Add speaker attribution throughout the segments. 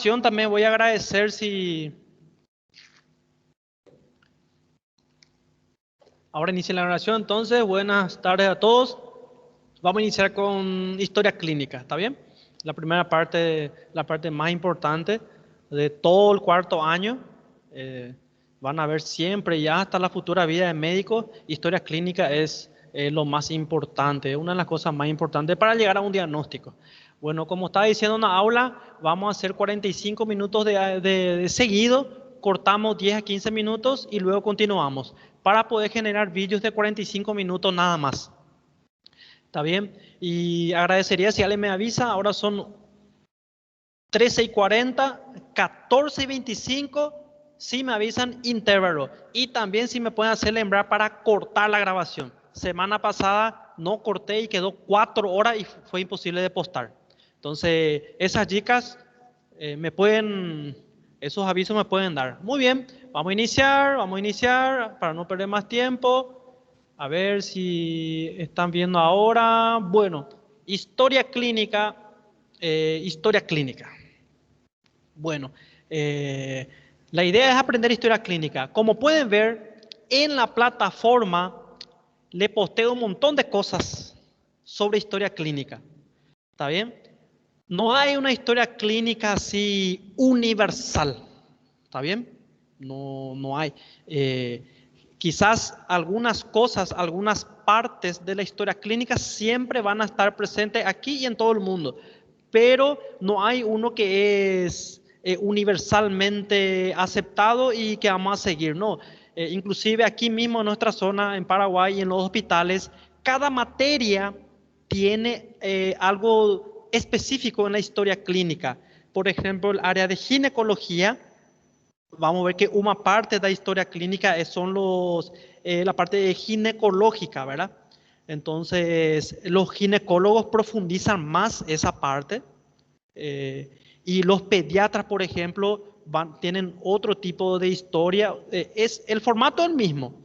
Speaker 1: También voy a agradecer si... Ahora inicia la grabación, entonces, buenas tardes a todos. Vamos a iniciar con historia clínica, ¿está bien? La primera parte, la parte más importante de todo el cuarto año. Van a ver siempre, ya hasta la futura vida de médico, historia clínica es lo más importante, una de las cosas más importantes para llegar a un diagnóstico. Bueno, como estaba diciendo en la aula, vamos a hacer 45 minutos de seguido, cortamos 10 a 15 minutos y luego continuamos para poder generar vídeos de 45 minutos nada más. ¿Está bien? Y agradecería si alguien me avisa, ahora son 13:40, 14:25, si me avisan intervalo. Y también si me pueden hacer lembrar para cortar la grabación. Semana pasada no corté y quedó 4 horas y fue imposible de postar. Entonces, esas chicas esos avisos me pueden dar. Muy bien, vamos a iniciar para no perder más tiempo. A ver si están viendo ahora. Bueno, historia clínica. Historia clínica. Bueno, la idea es aprender historia clínica. Como pueden ver, en la plataforma le posteo un montón de cosas sobre historia clínica. ¿Está bien? No hay una historia clínica así universal. ¿Está bien? No hay. Quizás algunas cosas, algunas partes de la historia clínica siempre van a estar presentes aquí y en todo el mundo, pero no hay uno que es universalmente aceptado y que vamos a seguir, no. Inclusive aquí mismo en nuestra zona, en Paraguay, en los hospitales, cada materia tiene algo específico en la historia clínica. Por ejemplo, el área de ginecología, vamos a ver que una parte de la historia clínica son la parte ginecológica, ¿verdad? Entonces, los ginecólogos profundizan más esa parte y los pediatras, por ejemplo, tienen otro tipo de historia. El formato es el mismo,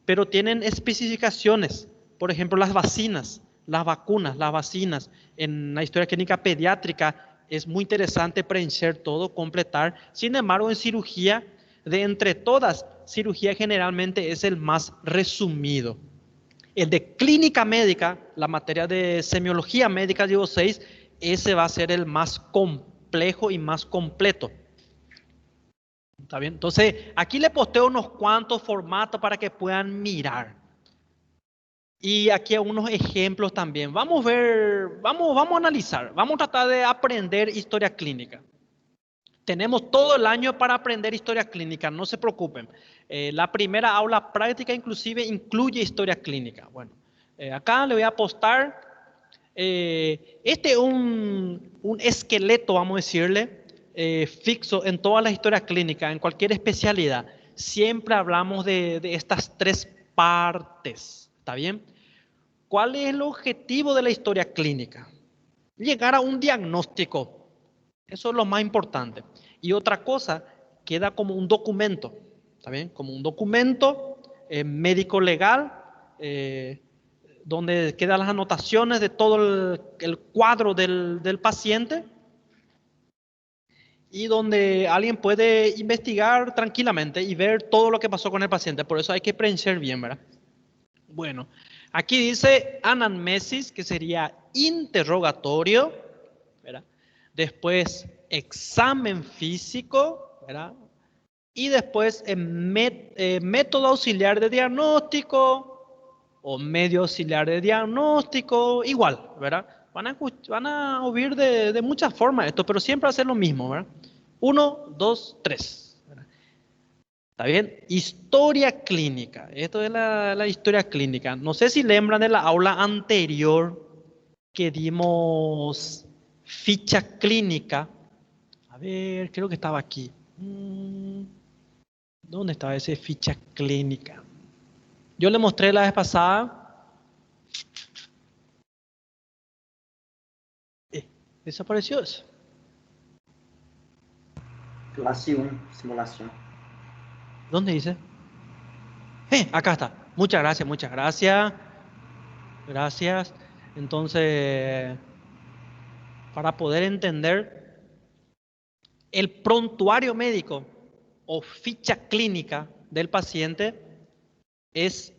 Speaker 1: pero tienen especificaciones. Por ejemplo, las vacunas, las vacinas. En la historia clínica pediátrica es muy interesante preencher todo, completar. Sin embargo, en cirugía, de entre todas, cirugía generalmente es el más resumido. El de clínica médica, la materia de semiología médica, digo 6, ese va a ser el más complejo y más completo. ¿Está bien? Entonces, aquí le posteo unos cuantos formatos para que puedan mirar. Y aquí unos ejemplos también. Vamos a ver, vamos a analizar, vamos a tratar de aprender historia clínica. Tenemos todo el año para aprender historia clínica, no se preocupen. La primera aula práctica inclusive incluye historia clínica. Bueno, acá le voy a postar, este es un esqueleto, vamos a decirle, fixo en todas las historias clínicas, en cualquier especialidad. Siempre hablamos de estas tres partes, ¿está bien? ¿Cuál es el objetivo de la historia clínica? Llegar a un diagnóstico. Eso es lo más importante. Y otra cosa, queda como un documento, ¿está bien? Como un documento médico legal, donde quedan las anotaciones de todo el cuadro del paciente y donde alguien puede investigar tranquilamente y ver todo lo que pasó con el paciente. Por eso hay que preencher bien, ¿verdad? Bueno, aquí dice anamnesis, que sería interrogatorio, ¿verdad? Después examen físico, ¿verdad? Y después método auxiliar de diagnóstico o medio auxiliar de diagnóstico, igual, ¿verdad? Van a oír de muchas formas esto, pero siempre hacer lo mismo, ¿verdad? 1, 2, 3. ¿Está bien? Historia clínica. Esto es la historia clínica. No sé si lembran de la aula anterior que dimos ficha clínica. A ver, creo que estaba aquí. ¿Dónde estaba ese ficha clínica? Yo le mostré la vez pasada. Desapareció eso.
Speaker 2: Clase 1, simulación.
Speaker 1: ¿Dónde dice? Acá está. Muchas gracias, muchas gracias. Gracias. Entonces, para poder entender, El prontuario médico o ficha clínica del paciente es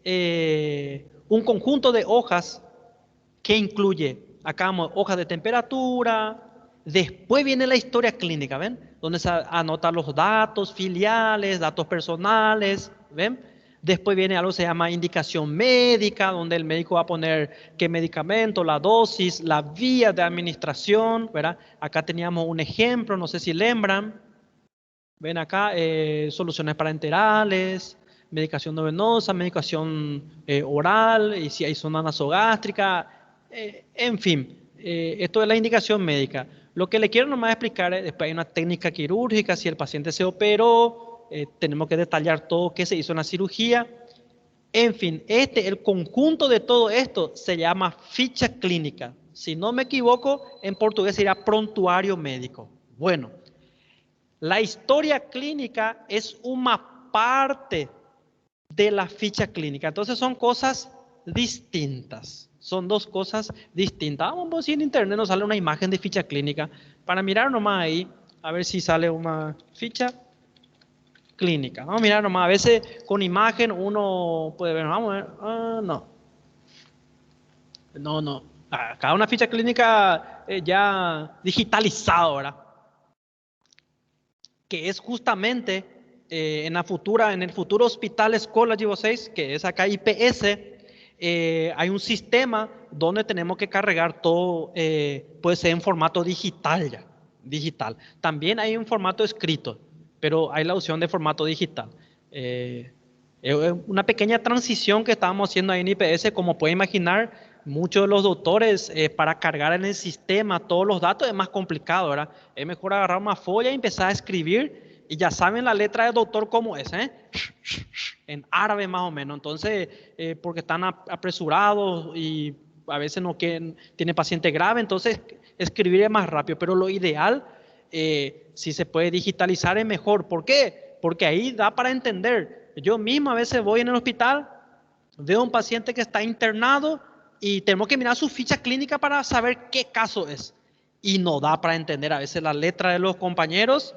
Speaker 1: un conjunto de hojas que incluye, acá vamos, hojas de temperatura, después viene la historia clínica, ¿ven? Donde se anotan los datos filiales, datos personales, ¿ven? Después viene algo que se llama indicación médica, donde el médico va a poner qué medicamento, la dosis, la vía de administración, ¿verdad? Acá teníamos un ejemplo, no sé si lembran. Ven acá, soluciones parenterales, medicación no venosa, medicación oral, y si hay zona nasogástrica, en fin, esto es la indicación médica. Lo que le quiero nomás explicar es, después hay una técnica quirúrgica, si el paciente se operó, tenemos que detallar todo qué se hizo en la cirugía. En fin, el conjunto de todo esto se llama ficha clínica. Si no me equivoco, en portugués sería prontuario médico. Bueno. La historia clínica es una parte de la ficha clínica. Entonces son cosas distintas. Son dos cosas distintas. Vamos a ver si en internet nos sale una imagen de ficha clínica. Para mirar nomás ahí, a ver si sale una ficha clínica. Vamos a mirar nomás. A veces con imagen uno puede ver. Vamos a ver. No. No. Acá una ficha clínica ya digitalizada, ¿verdad? Que es justamente en el futuro Hospital Escola de vocês, que es acá IPS, hay un sistema donde tenemos que cargar todo, puede ser en formato digital ya, digital. También hay un formato escrito, pero hay la opción de formato digital. Una pequeña transición que estábamos haciendo ahí en IPS, como pueden imaginar, muchos de los doctores para cargar en el sistema todos los datos es más complicado, ¿verdad? Es mejor agarrar una folla y empezar a escribir y ya saben la letra del doctor cómo es, ¿eh? En árabe más o menos. Entonces, porque están apresurados y a veces no quieren, tiene paciente grave, entonces escribir es más rápido, pero lo ideal, si se puede digitalizar es mejor. ¿Por qué? Porque ahí da para entender. Yo mismo a veces voy en el hospital, veo a un paciente que está internado y tenemos que mirar su ficha clínica para saber qué caso es. Y no da para entender a veces la letra de los compañeros,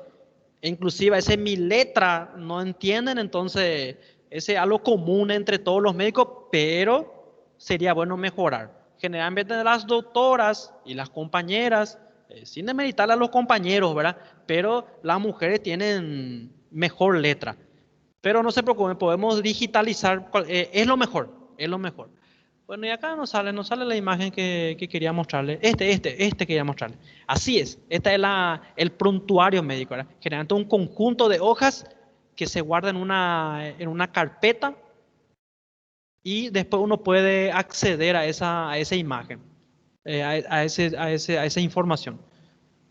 Speaker 1: e inclusive a veces mi letra no entienden, entonces ese es algo común entre todos los médicos, pero sería bueno mejorar. Generalmente las doctoras y las compañeras, sin demeritar a los compañeros, ¿verdad? Pero las mujeres tienen mejor letra. Pero no se preocupen, podemos digitalizar, es lo mejor, es lo mejor. Bueno, y acá nos sale la imagen que quería mostrarle. Este quería mostrarle. Así es, este es el prontuario médico, ¿verdad? Generalmente un conjunto de hojas que se guarda en una carpeta y después uno puede acceder a esa imagen, a esa información.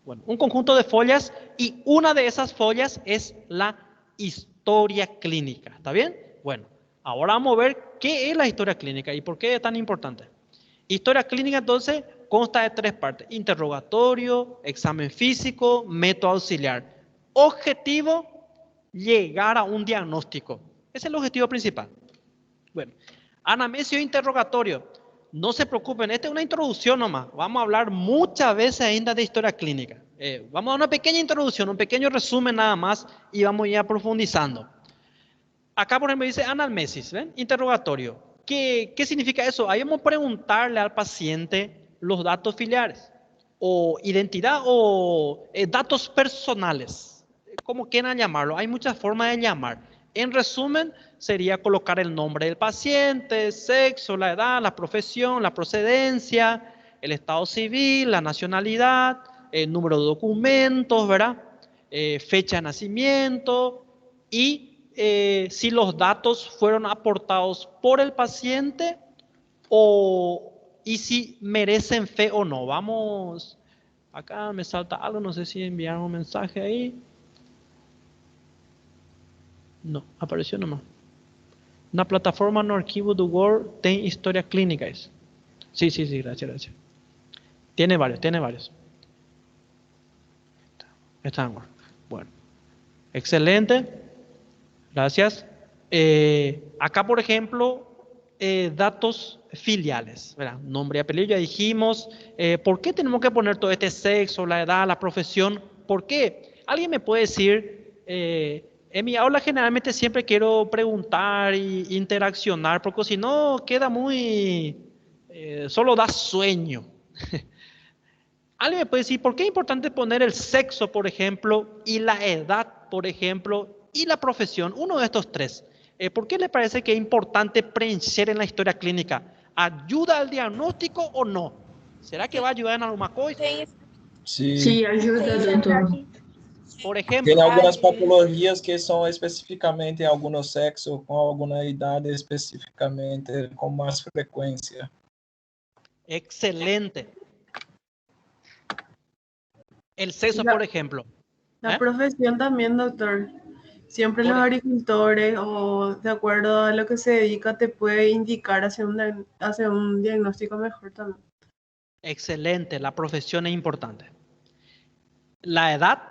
Speaker 1: Bueno, un conjunto de follas y una de esas follas es la historia clínica. ¿Está bien? Bueno, ahora vamos a ver qué es la historia clínica y por qué es tan importante. Historia clínica entonces consta de 3 partes: interrogatorio, examen físico, método auxiliar. Objetivo: llegar a un diagnóstico. Ese es el objetivo principal. Bueno, anamnesio e interrogatorio. No se preocupen, esta es una introducción nomás. Vamos a hablar muchas veces ainda de historia clínica. Vamos a dar una pequeña introducción, un pequeño resumen nada más y vamos a ir profundizando. Acá, por ejemplo, dice anamnesis, ¿ven? Interrogatorio. ¿Qué significa eso? Ahí vamos a preguntarle al paciente los datos filiales, o identidad, o datos personales, como quieran llamarlo. Hay muchas formas de llamar. En resumen, sería colocar el nombre del paciente, sexo, la edad, la profesión, la procedencia, el estado civil, la nacionalidad, el número de documentos, ¿verdad? Fecha de nacimiento y si los datos fueron aportados por el paciente y si merecen fe o no. Vamos, acá me salta algo, no sé si enviaron un mensaje ahí. No, apareció nomás. Na plataforma no arquivo do Word tem historia clínica. Sí, gracias. Tiene varios. Está en Word. Bueno, excelente. Gracias. Acá, por ejemplo, datos filiales, ¿verdad? Nombre y apellido, ya dijimos. ¿Por qué tenemos que poner todo este sexo, la edad, la profesión? ¿Por qué? ¿Alguien me puede decir, en mi aula generalmente siempre quiero preguntar e interaccionar, porque si no queda muy, solo da sueño? ¿Alguien me puede decir por qué es importante poner el sexo, por ejemplo, y la edad, por ejemplo, y la profesión? Uno de estos tres. ¿Por qué le parece que es importante preencher en la historia clínica? ¿Ayuda al diagnóstico o no? ¿Será que va a ayudar en alguna cosa?
Speaker 3: Sí,
Speaker 2: Sí, ayuda, doutor.
Speaker 1: Por
Speaker 3: tem
Speaker 1: ejemplo,
Speaker 3: algumas patologias que são especificamente em alguns sexos, com alguma idade especificamente, com mais frequência.
Speaker 1: excelente. El sexo, por
Speaker 4: La,
Speaker 1: ejemplo.
Speaker 4: la
Speaker 1: ¿Eh?
Speaker 4: profesión también, doctor. Siempre
Speaker 1: Por
Speaker 4: los
Speaker 1: ej-
Speaker 4: agricultores o de acuerdo a lo que se dedica te puede indicar hacia un diagnóstico mejor también.
Speaker 1: Excelente, la profesión es importante. La edad,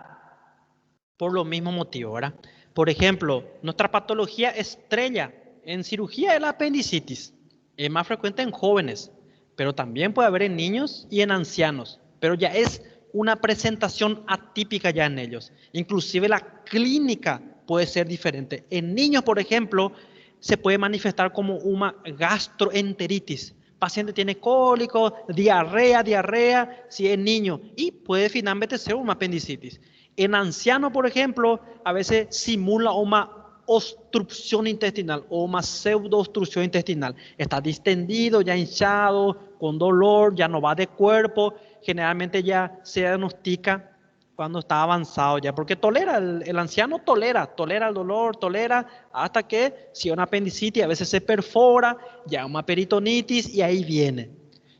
Speaker 1: por lo mismo motivo, ¿verdad? Por ejemplo, nuestra patología estrella en cirugía es la apendicitis. Es más frecuente en jóvenes, pero también puede haber en niños y en ancianos. Pero ya es una presentación atípica ya en ellos. Inclusive la clínica puede ser diferente. En niños, por ejemplo, se puede manifestar como una gastroenteritis. El paciente tiene cólicos, diarrea, si es niño, y puede finalmente ser una apendicitis. En anciano, por ejemplo, a veces simula una obstrucción intestinal o una pseudo-obstrucción intestinal. Está distendido, ya hinchado, con dolor, ya no va de cuerpo. Generalmente ya se diagnostica cuando está avanzado ya, porque tolera, el anciano tolera el dolor, tolera hasta que si una apendicitis a veces se perfora, ya una peritonitis y ahí viene.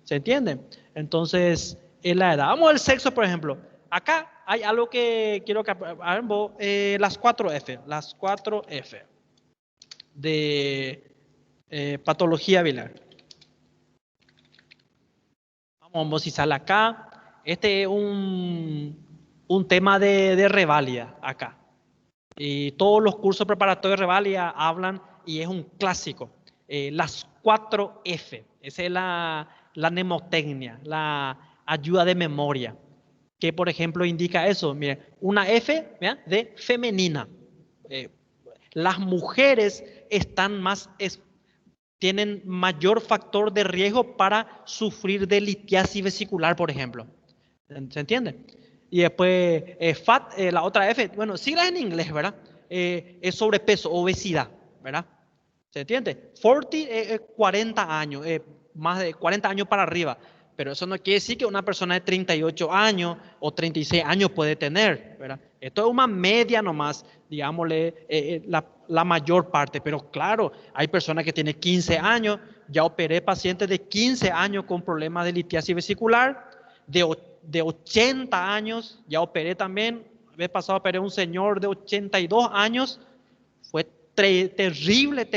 Speaker 1: ¿Se entiende? Entonces, en la edad. Vamos al sexo, por ejemplo. Acá hay algo que quiero que las 4F, las 4F de patología biliar. Vamos a sale acá. Este es un tema de revalida acá. Y todos los cursos preparatorios de revalida hablan, y es un clásico, las 4F. Esa es la mnemotecnia, la ayuda de memoria, que por ejemplo indica eso. Mire, una F, ¿ya?, de femenina. Las mujeres están más, tienen mayor factor de riesgo para sufrir de litiasis vesicular, por ejemplo. ¿Se entiende? Y después, FAT, la otra F, bueno, siglas en inglés, ¿verdad? Es sobrepeso, obesidad, ¿verdad? ¿Se entiende? 40, 40 años, más de 40 años para arriba. Pero eso no quiere decir que una persona de 38 años o 36 años puede tener, ¿verdad? Esto es una media nomás, digámosle, la mayor parte. Pero claro, hay personas que tienen 15 años. Ya operé pacientes de 15 años con problemas de litiasis vesicular, de 80 años, ya operé también. La vez pasado operé a un señor de 82 años. Fue terrible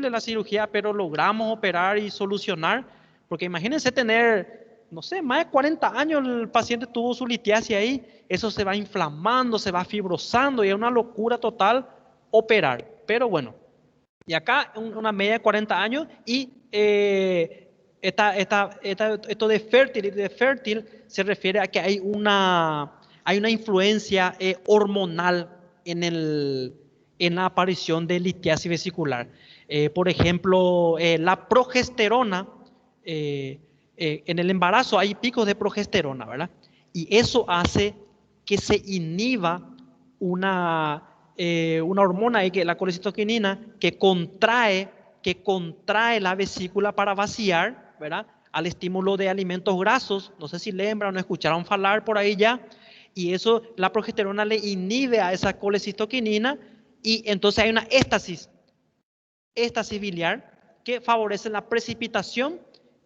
Speaker 1: la cirugía, pero logramos operar y solucionar. Porque imagínense tener, no sé, más de 40 años el paciente tuvo su litiasis ahí. Eso se va inflamando, se va fibrosando y es una locura total operar. Pero bueno, y acá una media de 40 años y esto de fértil se refiere a que hay una influencia hormonal en la aparición de litiasis vesicular. Por ejemplo, la progesterona, en el embarazo hay picos de progesterona, ¿verdad? Y eso hace que se inhiba una hormona, la colecitoquinina, que contrae la vesícula para vaciar, ¿verdad?, al estímulo de alimentos grasos. No sé si lembran o no escucharon hablar por ahí ya. Y eso, la progesterona le inhibe a esa colecitoquinina y entonces hay una éstasis biliar que favorece la precipitación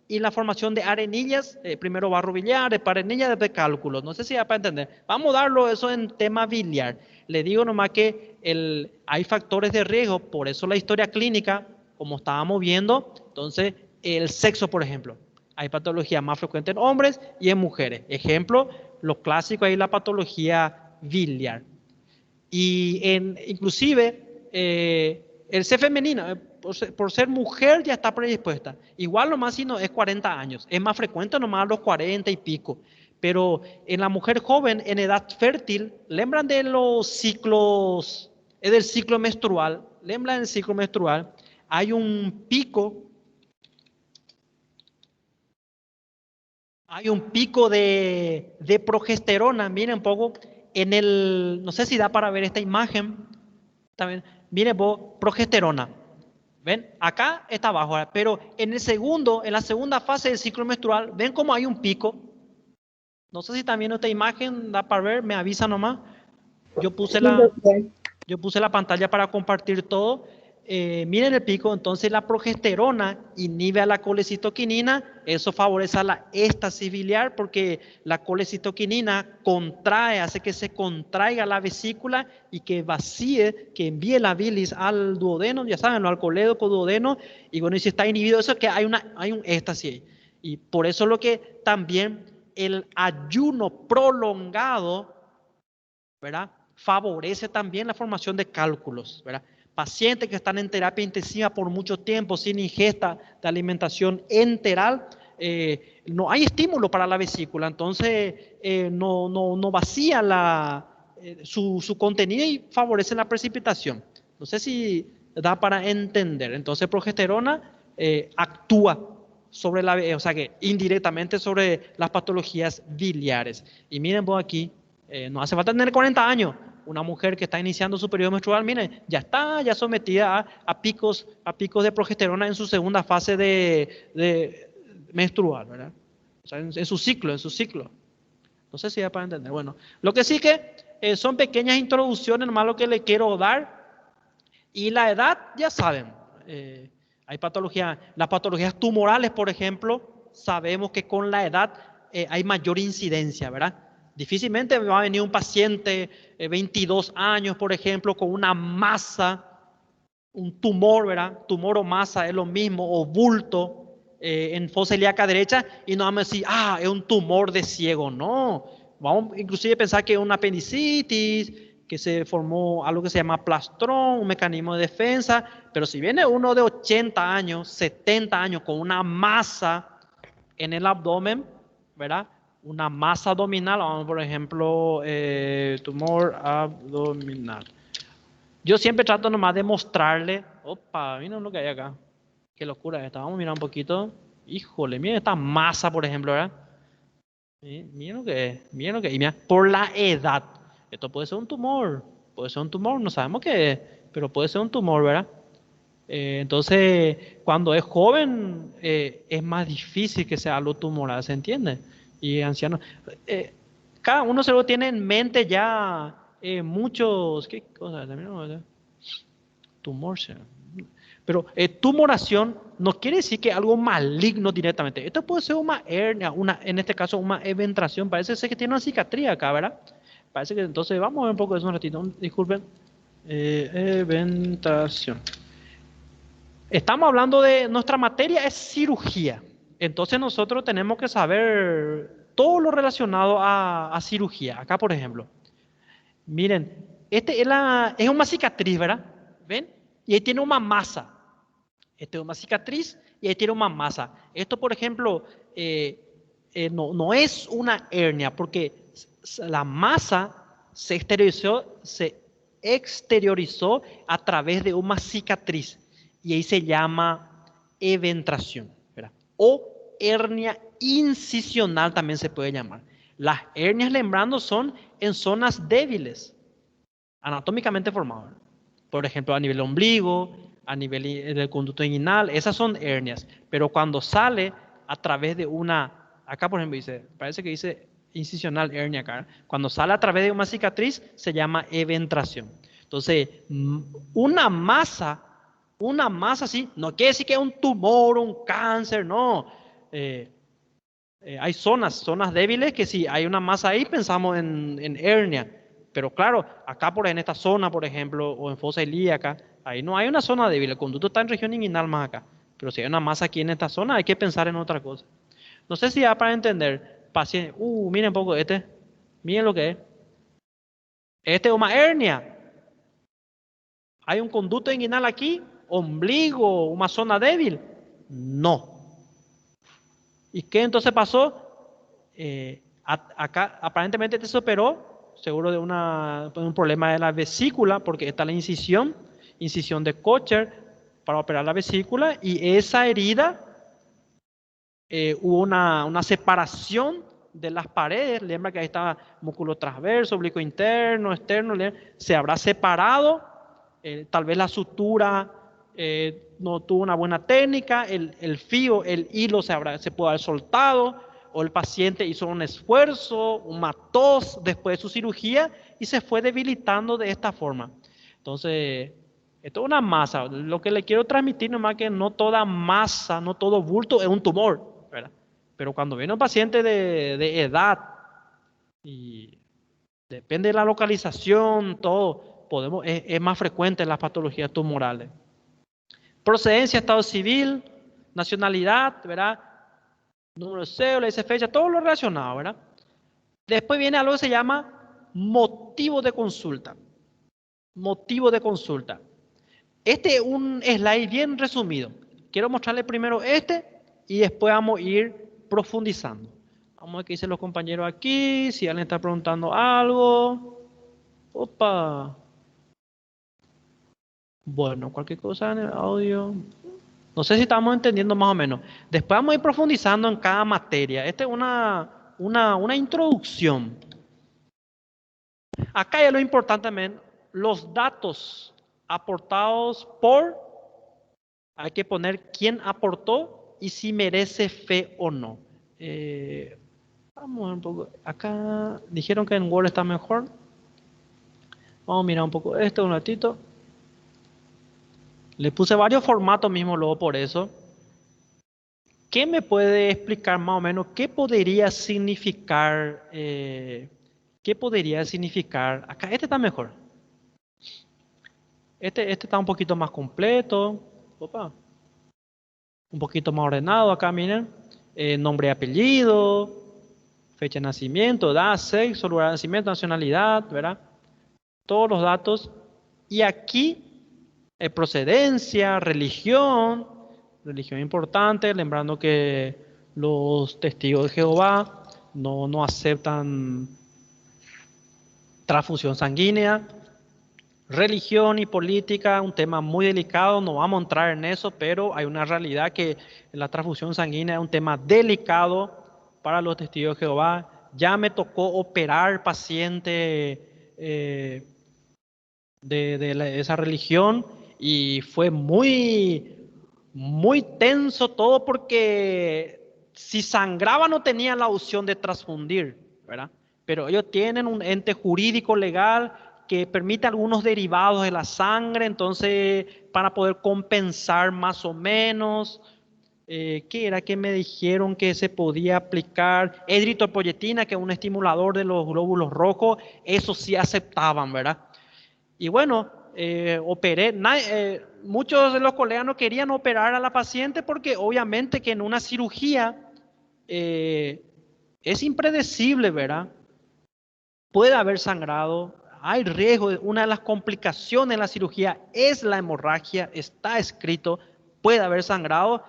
Speaker 1: y la formación de arenillas, primero barro biliar, después arenillas, después cálculos. No sé si va para entender. Vamos a darlo eso en tema biliar. Le digo nomás que hay factores de riesgo, por eso la historia clínica, como estábamos viendo. Entonces, el sexo, por ejemplo. Hay patología más frecuente en hombres y en mujeres. Ejemplo, lo clásico ahí, la patología biliar. Y inclusive el ser femenino, por ser mujer ya está predispuesta. Igual nomás si no es 40 años. Es más frecuente nomás a los 40 y pico. Pero en la mujer joven, en edad fértil, ¿lembran de los ciclos, es del ciclo menstrual? ¿Lembran del ciclo menstrual? Hay un pico de progesterona, miren un poco, en el, no sé si da para ver esta imagen, también, miren vos, progesterona, ¿ven? Acá está abajo, pero en la segunda fase del ciclo menstrual, ¿ven cómo hay un pico? No sé si también esta imagen da para ver, me avisa nomás. Yo puse
Speaker 2: Sí, doctor.
Speaker 1: yo puse la pantalla para compartir todo. Miren el pico, entonces la progesterona inhibe a la colecitoquinina, eso favorece a la éstasis biliar porque la colecitoquinina contrae, hace que se contraiga la vesícula y que vacíe, que envíe la bilis al duodeno, ya saben, al colédoco duodeno, y bueno, y si está inhibido eso es que hay un éxtasis ahí. Y por eso lo que también el ayuno prolongado, ¿verdad? Favorece también la formación de cálculos, ¿verdad? Pacientes que están en terapia intensiva por mucho tiempo sin ingesta de alimentación enteral, no hay estímulo para la vesícula, entonces no vacía su contenido y favorece la precipitación. No sé si da para entender. Entonces, progesterona actúa sobre o sea que indirectamente sobre las patologías biliares. Y miren vos aquí, no hace falta tener 40 años. Una mujer que está iniciando su periodo menstrual, miren, ya está ya sometida a picos de progesterona en su segunda fase de menstrual, ¿verdad? O sea, en su ciclo. No sé si ya para entender. Bueno, lo que sí que son pequeñas introducciones, nomás lo que le quiero dar. Y la edad, ya saben, hay patologías, las patologías tumorales, por ejemplo, sabemos que con la edad hay mayor incidencia, ¿verdad? Difícilmente va a venir un paciente 22 años, por ejemplo, con una masa, un tumor, ¿verdad? Tumor o masa es lo mismo, o bulto en fosa ilíaca derecha, y no vamos a decir, es un tumor de ciego, no. Vamos inclusive a pensar que es una apendicitis, que se formó algo que se llama plastrón, un mecanismo de defensa, pero si viene uno de 80 años, 70 años con una masa en el abdomen, ¿verdad? Una masa abdominal, vamos por ejemplo, tumor abdominal. Yo siempre trato nomás de mostrarle, miren lo que hay acá, qué locura esta, vamos a mirar un poquito, híjole, miren esta masa, por ejemplo, ¿verdad? Miren lo que es, y mira, por la edad, esto puede ser un tumor, no sabemos qué es, pero puede ser un tumor, ¿verdad? Entonces, cuando es joven, es más difícil que sea algo tumoral, ¿se entiende? Y anciano, cada uno se lo tiene en mente ya muchos, ¿qué cosas? Tumor, pero tumoración no quiere decir que algo maligno directamente. Esto puede ser una hernia, en este caso una eventración. Parece ser que tiene una cicatriz acá, ¿verdad? Parece que entonces vamos a ver un poco de eso un ratito. Disculpen. Eventración. Estamos hablando de nuestra materia es cirugía. Entonces nosotros tenemos que saber todo lo relacionado a cirugía. Acá, por ejemplo. Miren, es una cicatriz, ¿verdad? ¿Ven? Y ahí tiene una masa. Esta es una cicatriz y ahí tiene una masa. Esto, por ejemplo, no es una hernia porque la masa se exteriorizó a través de una cicatriz y ahí se llama eventración, ¿verdad? O hernia incisional también se puede llamar. Las hernias, lembrando, son en zonas débiles, anatómicamente formadas. Por ejemplo, a nivel ombligo, a nivel del conducto inguinal, esas son hernias. Pero cuando sale a través de acá por ejemplo parece que dice incisional hernia acá. Cuando sale a través de una cicatriz se llama eventración. Entonces, una masa sí, no quiere decir que es un tumor, un cáncer, no. Hay zonas débiles que si hay una masa ahí pensamos en hernia. Pero claro, acá en esta zona, por ejemplo, o en fosa ilíaca, ahí no hay una zona débil. El conducto está en región inguinal más acá. Pero si hay una masa aquí en esta zona, hay que pensar en otra cosa. No sé si ya para entender. Paciente, miren un poco miren lo que es. Este es una hernia. ¿Hay un conducto inguinal aquí? ¿Ombligo? ¿Una zona débil? No. ¿Y qué entonces pasó? Acá aparentemente te se operó, seguro de un problema de la vesícula, porque está la incisión de Kocher para operar la vesícula, y esa herida hubo una separación de las paredes. Lembra que ahí estaba músculo transverso, oblicuo interno, externo, se habrá separado, tal vez la sutura no tuvo una buena técnica, el fío, el hilo se pudo haber soltado, o el paciente hizo un esfuerzo, una tos después de su cirugía y se fue debilitando de esta forma. Entonces, esto es una masa. Lo que le quiero transmitir nomás que no toda masa, no todo bulto es un tumor, ¿verdad? Pero cuando viene un paciente de edad y depende de la localización, todo, es más frecuente las patologías tumorales. Procedencia, estado civil, nacionalidad, ¿verdad? Número de cédula, dice fecha, todo lo relacionado, ¿verdad? Después viene algo que se llama motivo de consulta. Motivo de consulta. Este es un slide bien resumido. Quiero mostrarle primero este y después vamos a ir profundizando. Vamos a ver qué dicen los compañeros aquí, si alguien está preguntando algo. Opa. Bueno, cualquier cosa en el audio. No sé si estamos entendiendo más o menos. Después vamos a ir profundizando en cada materia. Esta es una introducción. Acá ya lo importante también, los datos aportados por, hay que poner quién aportó y si merece fe o no. Vamos a ver un poco. Acá dijeron que en Word está mejor. Vamos a mirar un poco esto un ratito. Le puse varios formatos mismo luego por eso. ¿Qué me puede explicar más o menos qué podría significar? ¿Qué podría significar? Acá este está mejor. Este está un poquito más completo. Opa. Un poquito más ordenado acá, miren. Nombre y apellido, fecha de nacimiento, edad, sexo, lugar de nacimiento, nacionalidad, ¿verdad? Todos los datos. Y aquí, procedencia, religión importante, lembrando que los testigos de Jehová no aceptan transfusión sanguínea. Religión y política, un tema muy delicado, no vamos a entrar en eso, pero hay una realidad que la transfusión sanguínea es un tema delicado para los testigos de Jehová. Ya me tocó operar paciente de esa religión y fue muy tenso todo porque si sangraba no tenía la opción de transfundir, ¿verdad? Pero ellos tienen un ente jurídico legal que permite algunos derivados de la sangre, entonces para poder compensar más o menos, ¿qué era que me dijeron que se podía aplicar? Eritropoyetina, que es un estimulador de los glóbulos rojos, eso sí aceptaban, ¿verdad? Y bueno, operé, muchos de los colegas no querían operar a la paciente porque obviamente que en una cirugía es impredecible, ¿verdad? Puede haber sangrado, hay riesgo. Una de las complicaciones en la cirugía es la hemorragia, está escrito, puede haber sangrado.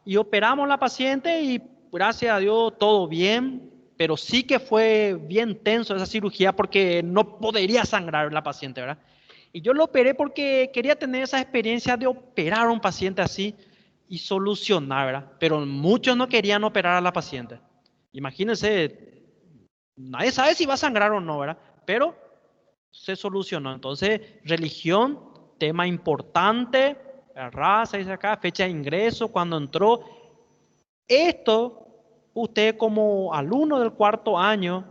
Speaker 1: Y operamos a la paciente y gracias a Dios todo bien, pero sí que fue bien tenso esa cirugía porque no podría sangrar la paciente, ¿verdad? Y yo lo operé porque quería tener esa experiencia de operar a un paciente así y solucionar, ¿verdad? Pero muchos no querían operar a la paciente. Imagínense, nadie sabe si va a sangrar o no, ¿verdad? Pero se solucionó. Entonces, religión, tema importante, raza, dice acá, fecha de ingreso, cuando entró. Esto, usted como alumno del cuarto año,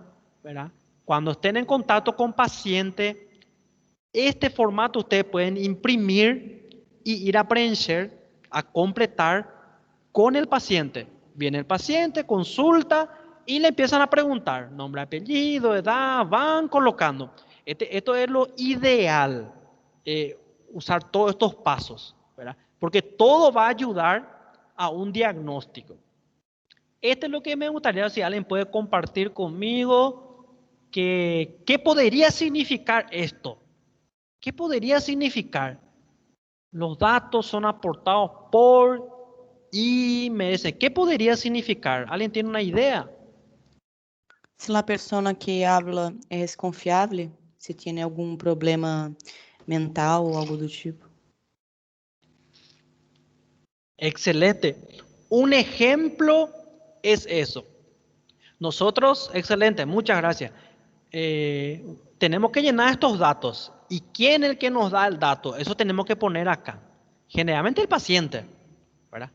Speaker 1: ¿verdad? Cuando estén en contacto con pacientes, este formato ustedes pueden imprimir y ir a preencher, a completar con el paciente. Viene el paciente, consulta y le empiezan a preguntar nombre, apellido, edad, van colocando. Esto es lo ideal, usar todos estos pasos, ¿verdad? Porque todo va a ayudar a un diagnóstico. Esto es lo que me gustaría, si alguien puede compartir conmigo, ¿qué podría significar esto? ¿Qué podría significar? Los datos son aportados por y me dice, ¿qué podría significar? ¿Alguien tiene una idea?
Speaker 5: Se a pessoa que habla é desconfiável, se tem algum problema mental ou algo do tipo.
Speaker 1: Excelente. Un ejemplo es eso. Nosotros, excelente, muchas gracias. Tenemos que llenar estos datos. ¿Y quién es el que nos da el dato? Eso tenemos que poner acá. Generalmente el paciente, ¿verdad?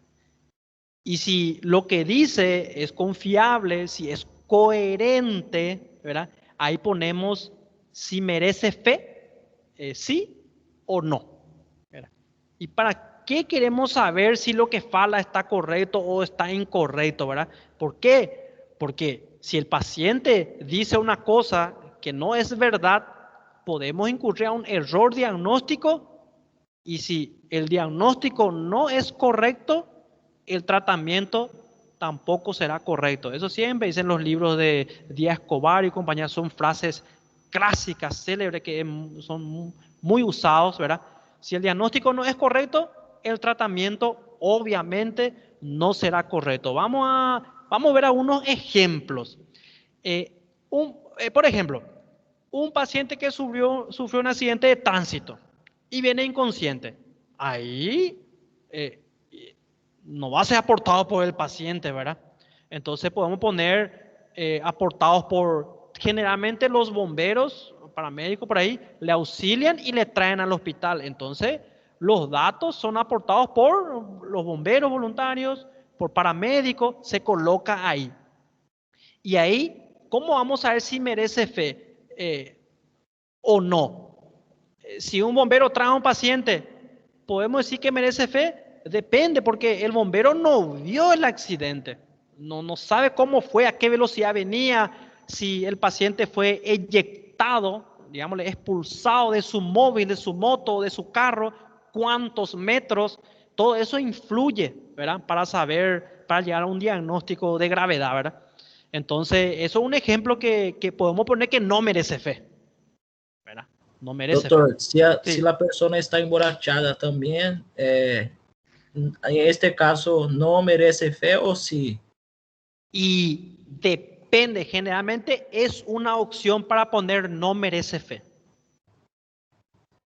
Speaker 1: Y si lo que dice es confiable, si es coherente, ¿verdad? Ahí ponemos si merece fe, sí o no, ¿verdad? ¿Y para qué queremos saber si lo que fala está correcto o está incorrecto, ¿verdad? ¿Por qué? Porque si el paciente dice una cosa que no es verdad, podemos incurrir a un error diagnóstico, y si el diagnóstico no es correcto, el tratamiento tampoco será correcto. Eso siempre dicen los libros de Díaz Escobar y compañía, son frases clásicas, célebres, que son muy usados, ¿verdad? Si el diagnóstico no es correcto, el tratamiento obviamente no será correcto. Vamos a ver algunos ejemplos. Por ejemplo, un paciente que sufrió un accidente de tránsito y viene inconsciente. Ahí no va a ser aportado por el paciente, ¿verdad? Entonces podemos poner aportados por, generalmente los bomberos, paramédicos por ahí, le auxilian y le traen al hospital. Entonces los datos son aportados por los bomberos voluntarios, por paramédicos, se coloca ahí. Y ahí, ¿cómo vamos a ver si merece fe o no? Si un bombero trae a un paciente, ¿podemos decir que merece fe? Depende, porque el bombero no vio el accidente, no sabe cómo fue, a qué velocidad venía, si el paciente fue eyectado, digámosle, expulsado de su móvil, de su moto, de su carro, cuántos metros, todo eso influye, ¿verdad? Para saber, para llegar a un diagnóstico de gravedad, ¿verdad? Entonces, eso es un ejemplo que podemos poner que no merece fe, ¿verdad? No merece fe.
Speaker 3: Doutor, se
Speaker 1: Sí.
Speaker 3: a pessoa está emborrachada também, em este caso, não merece fé ou sim?
Speaker 1: Y depende, generalmente es una opción para poner no merece fe.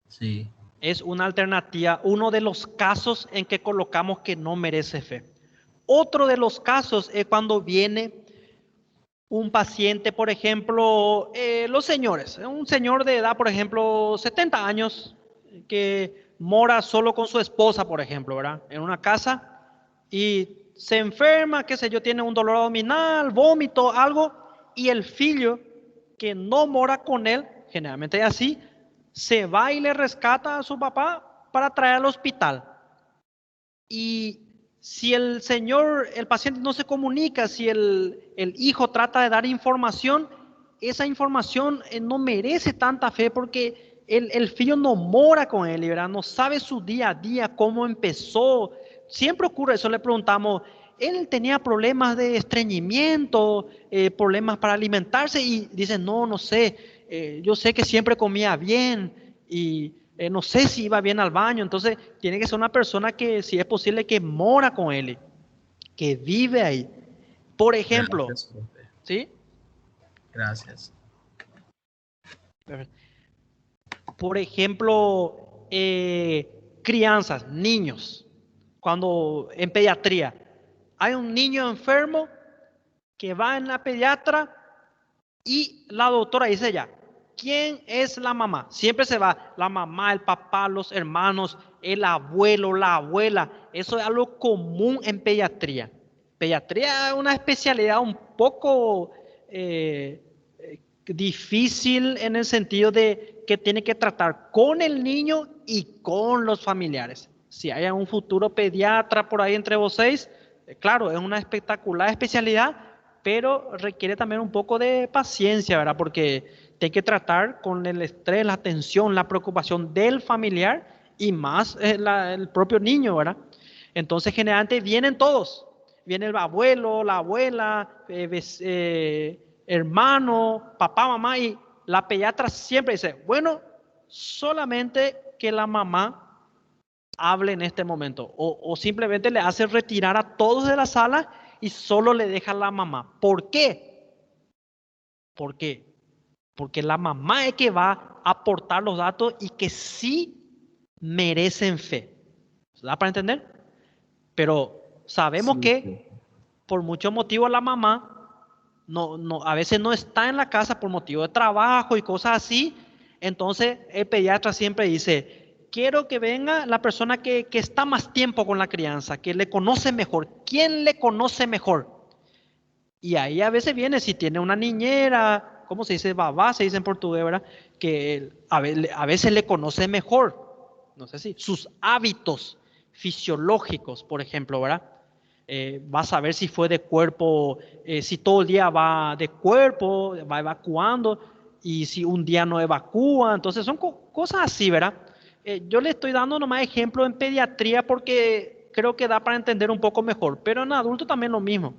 Speaker 3: Sim.
Speaker 1: Es una alternativa, uno de los casos en que colocamos que no merece fe. Otro de los casos es cuando viene un paciente, por ejemplo, los señores, un señor de edad, por ejemplo, 70 años, que mora solo con su esposa, por ejemplo, ¿verdad? En una casa, y se enferma, qué sé yo, tiene un dolor abdominal, vómito, algo, y el filho que no mora con él, generalmente es así, se va y le rescata a su papá para traer al hospital. Y si el paciente no se comunica, si el hijo trata de dar información, esa información no merece tanta fe, porque el filho no mora con él, ¿verdad? No sabe su día a día, cómo empezó. Siempre ocurre eso, le preguntamos, él tenía problemas de estreñimiento, problemas para alimentarse, y dice, no sé, yo sé que siempre comía bien y no sé si iba bien al baño. Entonces tiene que ser una persona que, si es posible, que mora con él, que vive ahí. Por ejemplo,
Speaker 3: Gracias, profe.
Speaker 1: ¿sí?
Speaker 3: Gracias.
Speaker 1: Por ejemplo, crianzas, niños, cuando en pediatría hay un niño enfermo que va en la pediatra y la doctora dice ya, ¿quién es la mamá? Siempre se va la mamá, el papá, los hermanos, el abuelo, la abuela. Eso es algo común en pediatría. Pediatría es una especialidad un poco difícil, en el sentido de que tiene que tratar con el niño y con los familiares. Si hay un futuro pediatra por ahí entre vosotros, claro, es una espectacular especialidad, pero requiere también un poco de paciencia, ¿verdad? Porque tiene que tratar con el estrés, la tensión, la preocupación del familiar y más el propio niño, ¿verdad? Entonces, generalmente vienen todos. Viene el abuelo, la abuela, hermano, papá, mamá, y la pediatra siempre dice, bueno, solamente que la mamá hable en este momento, o simplemente le hace retirar a todos de la sala y solo le deja a la mamá. ¿Por qué? ¿Por qué? Porque la mamá es que va a aportar los datos y que sí merecen fe. ¿Se da para entender? Pero sabemos
Speaker 6: Sí,
Speaker 1: que por muchos motivos la mamá a veces no está en la casa por motivo de trabajo y cosas así. Entonces el pediatra siempre dice, quiero que venga la persona que está más tiempo con la crianza, que le conoce mejor. ¿Quién le conoce mejor? Y ahí a veces viene, si tiene una niñera, ¿cómo se dice? Babá, se dice en portugués, ¿verdad? Que a veces le conoce mejor, no sé si, sus hábitos fisiológicos, por ejemplo, ¿verdad? Va a saber si fue de cuerpo, si todo el día va de cuerpo, va evacuando, y si un día no evacúa. Entonces son cosas así, ¿verdad? Yo le estoy dando nomás ejemplo en pediatría porque creo que da para entender un poco mejor, pero en adulto también lo mismo.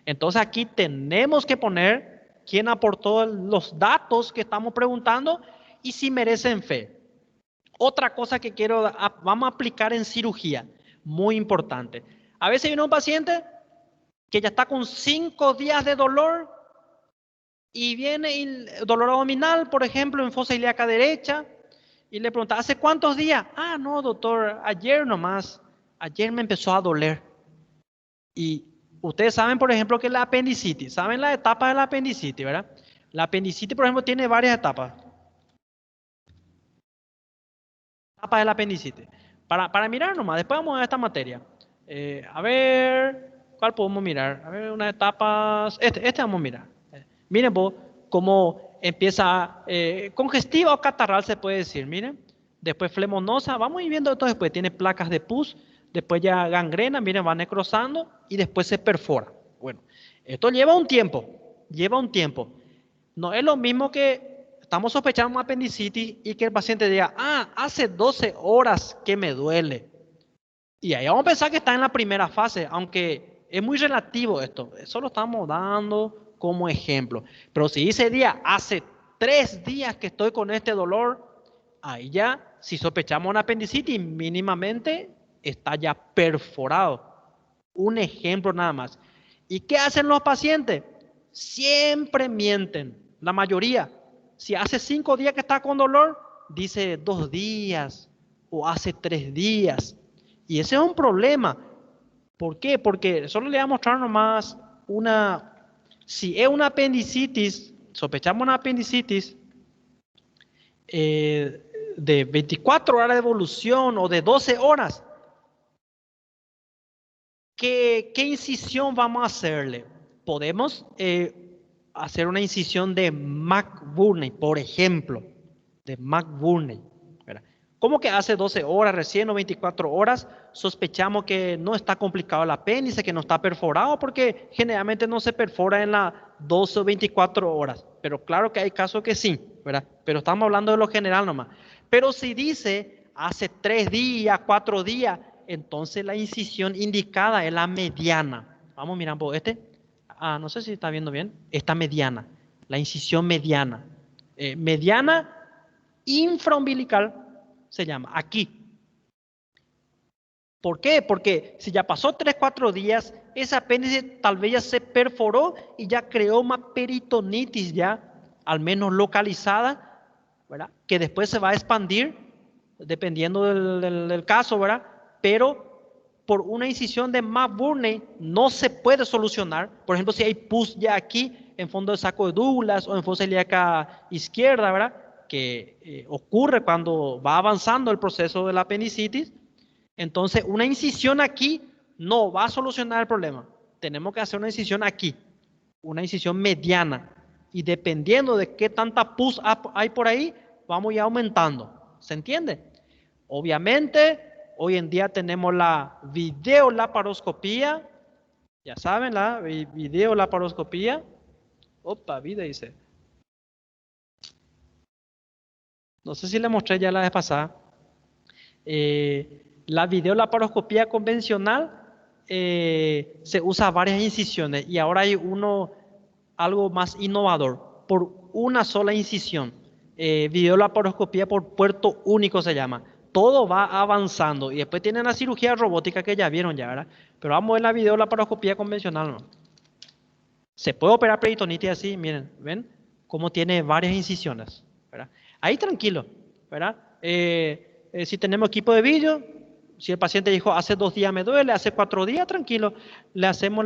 Speaker 1: Entonces aquí tenemos que poner quién aportó los datos que estamos preguntando y si merecen fe. Otra cosa que vamos a aplicar en cirugía, muy importante. A veces viene un paciente que ya está con 5 días de dolor y viene el dolor abdominal, por ejemplo, en fosa ilíaca derecha, y le pregunta, ¿hace cuántos días? Ah, no, doctor, ayer nomás, ayer me empezó a doler. Y ustedes saben, por ejemplo, que la apendicitis, ¿saben la etapa de la apendicitis, verdad? La apendicitis, por ejemplo, tiene varias etapas. Etapas de la apendicitis. Para mirar nomás, después vamos a ver esta materia. A ver, ¿cuál podemos mirar? A ver, unas etapas. Este vamos a mirar. Miren vos cómo empieza congestiva o catarral, se puede decir. Miren. Después flemonosa. Vamos a ir viendo esto después. Tiene placas de pus. Después ya gangrena. Miren, va necrosando. Y después se perfora. Bueno, esto lleva un tiempo. Lleva un tiempo. No es lo mismo que estamos sospechando una apendicitis y que el paciente diga, ah, hace 12 horas que me duele. Y ahí vamos a pensar que está en la primera fase, aunque es muy relativo esto. Eso lo estamos dando como ejemplo. Pero si dice día, hace 3 días que estoy con este dolor, ahí ya, si sospechamos una apendicitis, mínimamente está ya perforado. Un ejemplo nada más. ¿Y qué hacen los pacientes? Siempre mienten, la mayoría. Si hace 5 días que está con dolor, dice 2 días o hace 3 días. Y ese es un problema. ¿Por qué? Porque solo le voy a mostrar nomás si es una apendicitis, sospechamos una apendicitis de 24 horas de evolución o de 12 horas, ¿qué incisión vamos a hacerle? Podemos hacer una incisión de McBurney, por ejemplo, de McBurney. ¿Cómo que hace 12 horas recién o 24 horas sospechamos que no está complicado el apéndice, que no está perforado? Porque generalmente no se perfora en las 12 o 24 horas. Pero claro que hay casos que sí, ¿verdad? Pero estamos hablando de lo general nomás. Pero si dice hace 3 días, 4 días, entonces la incisión indicada es la mediana. Vamos mirando no sé si está viendo bien. Esta mediana, la incisión mediana. Mediana infraumbilical se llama, aquí. ¿Por qué? Porque si ya pasó 3, 4 días, ese apéndice tal vez ya se perforó y ya creó una peritonitis ya, al menos localizada, ¿verdad? Que después se va a expandir, dependiendo del caso, ¿verdad? Pero por una incisión de McBurney no se puede solucionar. Por ejemplo, si hay pus ya aquí, en fondo de saco de Douglas o en fosa ilíaca izquierda, ¿verdad? Que ocurre cuando va avanzando el proceso de la apendicitis. Entonces, una incisión aquí no va a solucionar el problema. Tenemos que hacer una incisión aquí, una incisión mediana. Y dependiendo de qué tanta pus hay por ahí, vamos ya aumentando. ¿Se entiende? Obviamente, hoy en día tenemos la videolaparoscopía. Ya saben, la videolaparoscopía. Opa, vida dice. No sé si le mostré ya la vez pasada. La videolaparoscopía convencional se usa varias incisiones y ahora hay algo más innovador, por una sola incisión. Videolaparoscopía por puerto único se llama. Todo va avanzando y después tienen la cirugía robótica que ya vieron ya, ¿verdad? Pero vamos a ver la videolaparoscopía convencional, ¿no? Se puede operar peritonitis así, miren, ¿ven? como tiene varias incisiones, ¿verdad? Ahí tranquilo, ¿verdad? Si tenemos equipo de vídeo, si el paciente dijo hace 2 días me duele, hace 4 días, tranquilo, le hacemos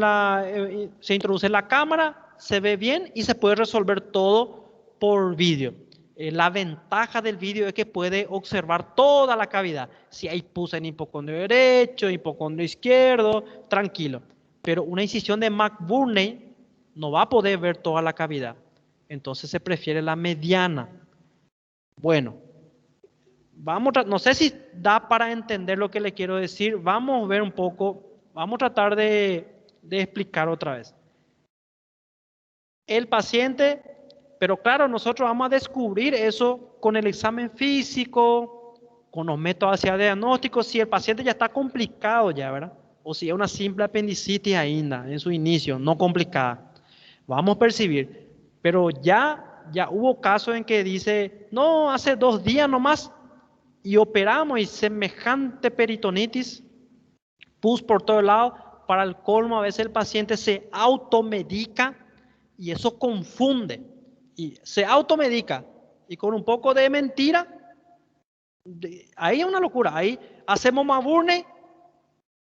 Speaker 1: se introduce la cámara, se ve bien y se puede resolver todo por vídeo. La ventaja del vídeo es que puede observar toda la cavidad. Si hay pus en hipocondrio derecho, hipocondrio izquierdo, tranquilo. Pero una incisión de McBurney no va a poder ver toda la cavidad. Entonces se prefiere la mediana. Bueno, no sé si da para entender lo que le quiero decir. Vamos a ver un poco, vamos a tratar de explicar otra vez. El paciente, pero claro, nosotros vamos a descubrir eso con el examen físico, con los métodos hacia diagnóstico, si el paciente ya está complicado ya, ¿verdad? O si es una simple apendicitis ainda, en su inicio, no complicada. Vamos a percibir, pero ya hubo casos en que dice, no, hace 2 días nomás, y operamos y semejante peritonitis, pus por todo lado, para el colmo a veces el paciente se automedica y eso confunde, y se automedica, y con un poco de mentira, ahí es una locura, ahí hacemos McBurney,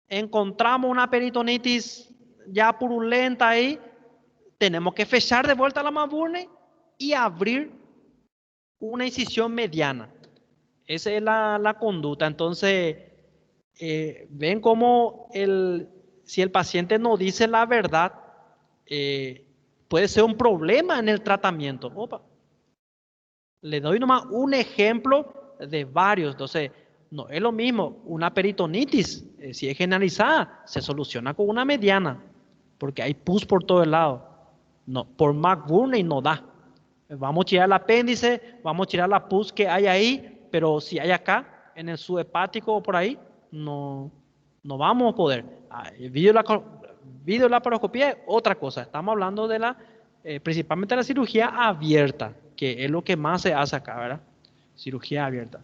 Speaker 1: encontramos una peritonitis ya purulenta ahí, tenemos que fechar de vuelta la McBurney y abrir una incisión mediana. Esa es la conducta. Entonces, ven cómo si el paciente no dice la verdad, puede ser un problema en el tratamiento. Opa. Le doy nomás un ejemplo de varios. Entonces, no es lo mismo una peritonitis, si es generalizada, se soluciona con una mediana, porque hay pus por todo el lado. No, por McBurney no da. Vamos a tirar el apéndice, vamos a tirar la pus que hay ahí, pero si hay acá, en el subhepático o por ahí, no vamos a poder. Videolaparoscopía es otra cosa. Estamos hablando de principalmente de la cirugía abierta, que es lo que más se hace acá, ¿verdad? Cirugía abierta.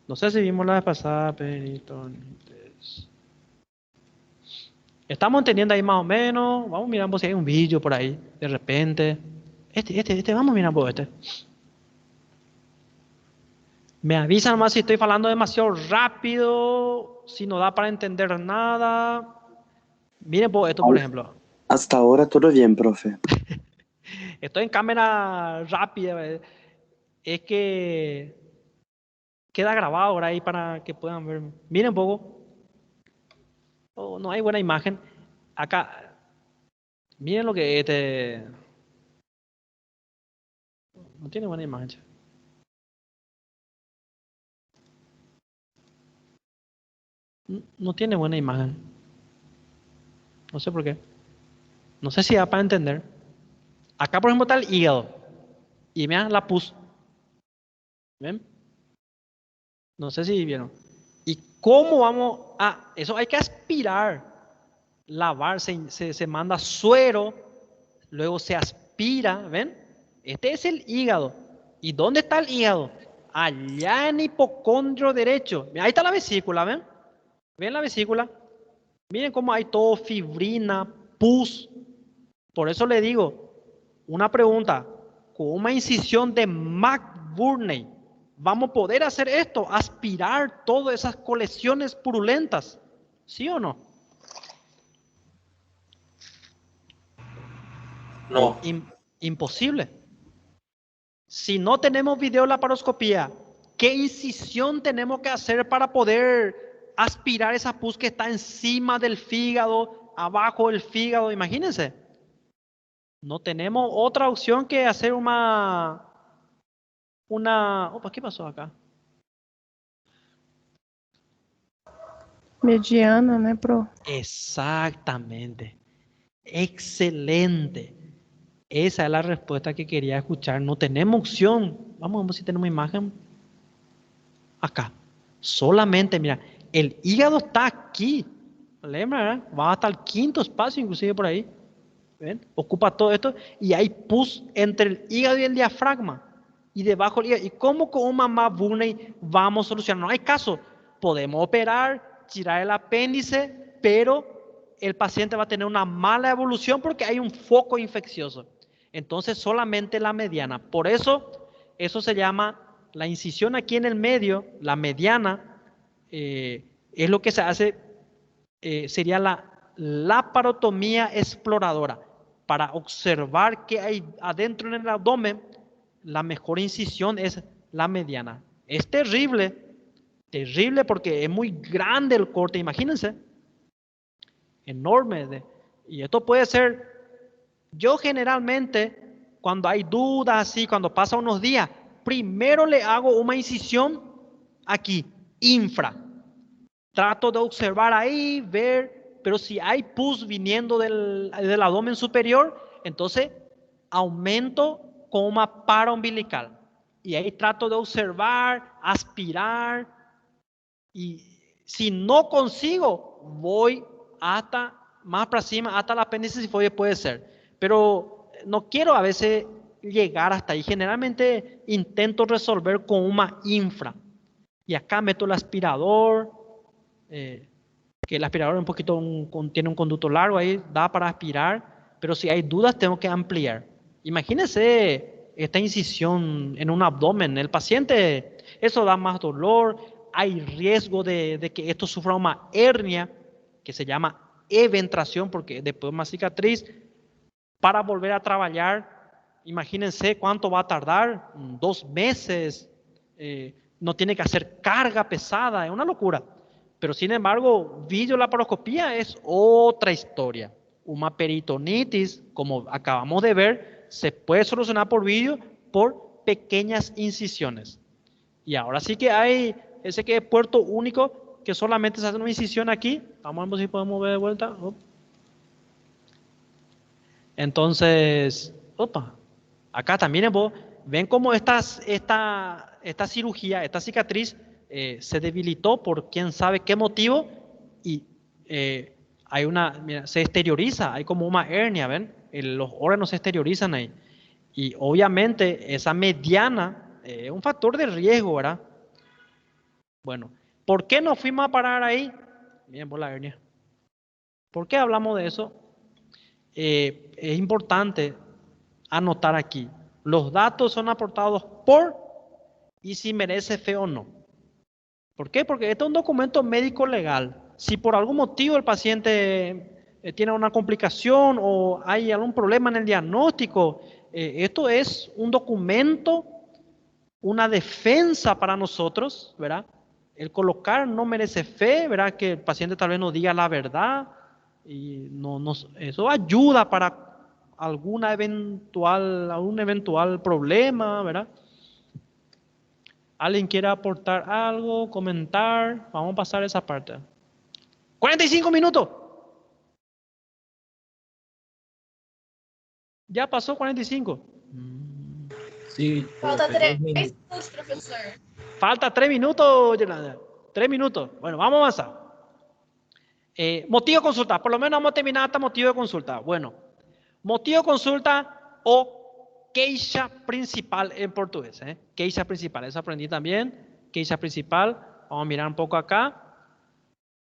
Speaker 1: No sé si vimos la vez pasada, peritonitis. Estamos entendiendo ahí más o menos. Vamos mirando si hay un vídeo por ahí, de repente. Vamos mirando este. Me avisan más si estoy hablando demasiado rápido, si no da para entender nada. Miren esto, por ejemplo.
Speaker 6: Hasta ahora todo bien, profe.
Speaker 1: Estoy en cámara rápida. Es que queda grabado ahora ahí para que puedan ver. Miren un poco. Oh, no hay buena imagen. Acá. Miren lo que no tiene buena imagen. No tiene buena imagen. No sé por qué. No sé si da para entender. Acá, por ejemplo, está el hígado. Y vean la pus. ¿Ven? No sé si vieron. ¿Y cómo vamos a...? Eso hay que aspirar. Lavar, se manda suero. Luego se aspira. ¿Ven? Este es el hígado. ¿Y dónde está el hígado? Allá en hipocondrio derecho. Ahí está la vesícula, ¿ven? ¿Ven la vesícula? Miren cómo hay todo fibrina, pus. Por eso le digo, una pregunta, con una incisión de McBurney, ¿vamos a poder hacer esto? Aspirar todas esas colecciones purulentas, ¿sí o no?
Speaker 3: No.
Speaker 1: Imposible. Si no tenemos videolaparoscopía, ¿qué incisión tenemos que hacer para poder aspirar esa pus que está encima del fígado, abajo del fígado? Imagínense. No tenemos otra opción que hacer ¿qué pasó acá?
Speaker 4: Mediana, né, pro?
Speaker 1: Exactamente. Excelente. Esa es la respuesta que quería escuchar. No tenemos opción. Vamos a ver si tenemos imagen. Acá. Solamente, mira, el hígado está aquí. ¿Lembra, verdad? Va hasta el 5.º espacio, inclusive por ahí. ¿Ven? Ocupa todo esto y hay pus entre el hígado y el diafragma. Y debajo del hígado. ¿Y cómo con un McBurney vamos a solucionar? No hay caso. Podemos operar, tirar el apéndice, pero el paciente va a tener una mala evolución porque hay un foco infeccioso. Entonces solamente la mediana. Por eso, eso se llama la incisión aquí en el medio, la mediana, es lo que se hace, sería la laparotomía exploradora. Para observar qué hay adentro en el abdomen, la mejor incisión es la mediana. Es terrible, terrible porque es muy grande el corte, imagínense. Enorme. Y esto puede ser, yo generalmente, cuando hay dudas así, cuando pasa unos días, primero le hago una incisión aquí, infra. Trato de observar ahí, ver, pero si hay pus viniendo del abdomen superior, entonces aumento con una paraumbilical. Y ahí trato de observar, aspirar, y si no consigo, voy hasta más para cima, hasta el apéndice sifoide puede ser. Pero no quiero a veces llegar hasta ahí. Generalmente intento resolver con una infra. Y acá meto el aspirador, que el aspirador un poquito tiene un conducto largo ahí, da para aspirar, pero si hay dudas tengo que ampliar. Imagínense esta incisión en un abdomen, el paciente, eso da más dolor, hay riesgo de que esto sufra una hernia, que se llama eventración, porque después de una cicatriz, para volver a trabajar, imagínense cuánto va a tardar, 2 meses, no tiene que hacer carga pesada, es una locura. Pero sin embargo, videolaparoscopía es otra historia. Una peritonitis, como acabamos de ver, se puede solucionar por vídeo por pequeñas incisiones. Y ahora sí que hay ese que es puerto único, que solamente se hace una incisión aquí. Vamos a ver si podemos ver de vuelta. Entonces, acá también ven cómo esta cirugía, esta cicatriz, se debilitó por quién sabe qué motivo y hay mira, se exterioriza, hay como una hernia, ¿ven? Los órganos se exteriorizan ahí. Y obviamente esa mediana es un factor de riesgo, ¿verdad? Bueno, ¿por qué nos fuimos a parar ahí? Miren por la hernia. ¿Por qué hablamos de eso? Es importante anotar aquí. Los datos son aportados por y si merece fe o no. ¿Por qué? Porque este es un documento médico legal. Si por algún motivo el paciente tiene una complicación o hay algún problema en el diagnóstico, esto es un documento, una defensa para nosotros, ¿verdad? El colocar no merece fe, ¿verdad? Que el paciente tal vez no diga la verdad y eso ayuda para algún eventual problema, ¿verdad? ¿Alguien quiere aportar algo, comentar? Vamos a pasar esa parte. 45 minutos. Ya pasó 45.
Speaker 3: Sí.
Speaker 2: Falta
Speaker 3: profe,
Speaker 2: 3
Speaker 3: 2 minutos.
Speaker 2: minutos, profesor.
Speaker 1: Falta 3 minutos, Yolanda. 3 minutos. Bueno, vamos a avanzar. Motivo de consulta. Por lo menos vamos a terminar hasta motivo de consulta. Bueno, motivo de consulta o queixa principal en portugués. Queixa principal. Eso aprendí también. Queixa principal. Vamos a mirar un poco acá.